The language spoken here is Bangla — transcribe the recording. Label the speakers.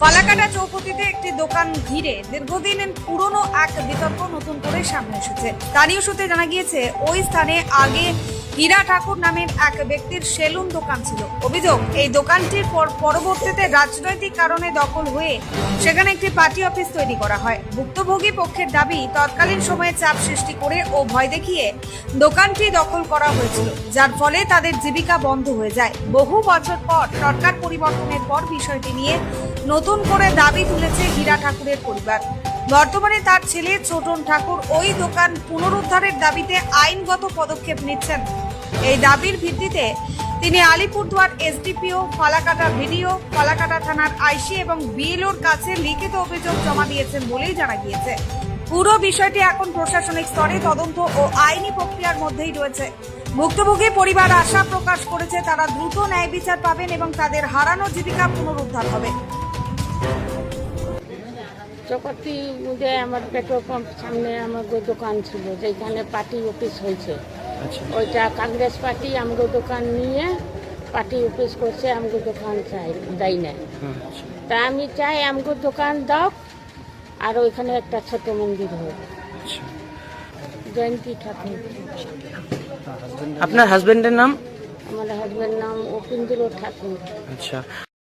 Speaker 1: ফালাকাটা চৌপতিতে একটি দোকান ঘিরে দীর্ঘদিন পুরনো এক বিতর্ক নতুন করে সামনে এসেছে। স্থানীয় সূত্রে জানা গিয়েছে, ওই স্থানে আগে হীরা ঠাকুর নামের এক ব্যক্তির সেলুন দোকান ছিল। অভিযোগ, এই দোকানটির পরবর্তীতে রাজনৈতিক কারণে দখল হয়ে সেখানে একটি পার্টি অফিস তৈরি করা হয়। ভুক্তভোগী পক্ষের দাবি, তৎকালীন সময়ে চাপ সৃষ্টি করে ও ভয় দেখিয়ে দোকানটি দখল করা হয়েছিল, যার ফলে তাদের জীবিকা বন্ধ হয়ে যায়। বহু বছর পর সরকার পরিবর্তনের পর বিষয়টি নিয়ে নতুন করে দাবি তুলেছে হীরা ঠাকুরের পরিবার। বর্তমানে তার ছেলে ছোটন ঠাকুর ওই দোকান পুনরুদ্ধারের দাবিতে আইনগত পদক্ষেপ নিচ্ছেন। এই দাবির ভিত্তিতে তিনি আলিপুরদুয়ার এসডিপিও, ফালাকাটা ভিডিও, ফালাকাটা থানার আইসি এবং বিএলওর কাছে লিখিত অভিযোগ জমা দিয়েছেন বলেই জানা গিয়েছে। পুরো বিষয়টি এখন প্রশাসনিক স্তরে তদন্ত ও আইনি প্রক্রিয়ার মধ্যেই রয়েছে। ভুক্তভোগী পরিবার আশা প্রকাশ করেছে তারা দ্রুত ন্যায় বিচার পাবেন এবং তাদের হারানো জীবিকা পুনরুদ্ধার হবে।
Speaker 2: চৌপতি যে আমার পেট্রোল পাম্প সামনে আমার দোকান ছিল, যেখানে পার্টি অফিস হয়েছে। ওইটা কংগ্রেস পার্টি আমগো দোকান নিয়ে পার্টি অফিস করছে, আমগো দোকান চাই দেয় না। তা আমি চাই আমগো দোকান দাও, আর ওইখানে একটা ছোট মন্দির হোক। জয়ন্তী ঠাকুর।
Speaker 3: আপনার হাজবেন্ডের নাম?
Speaker 2: আমার হাজবেন্ড নাম অপিন্দ্র ঠাকুর।
Speaker 3: আচ্ছা,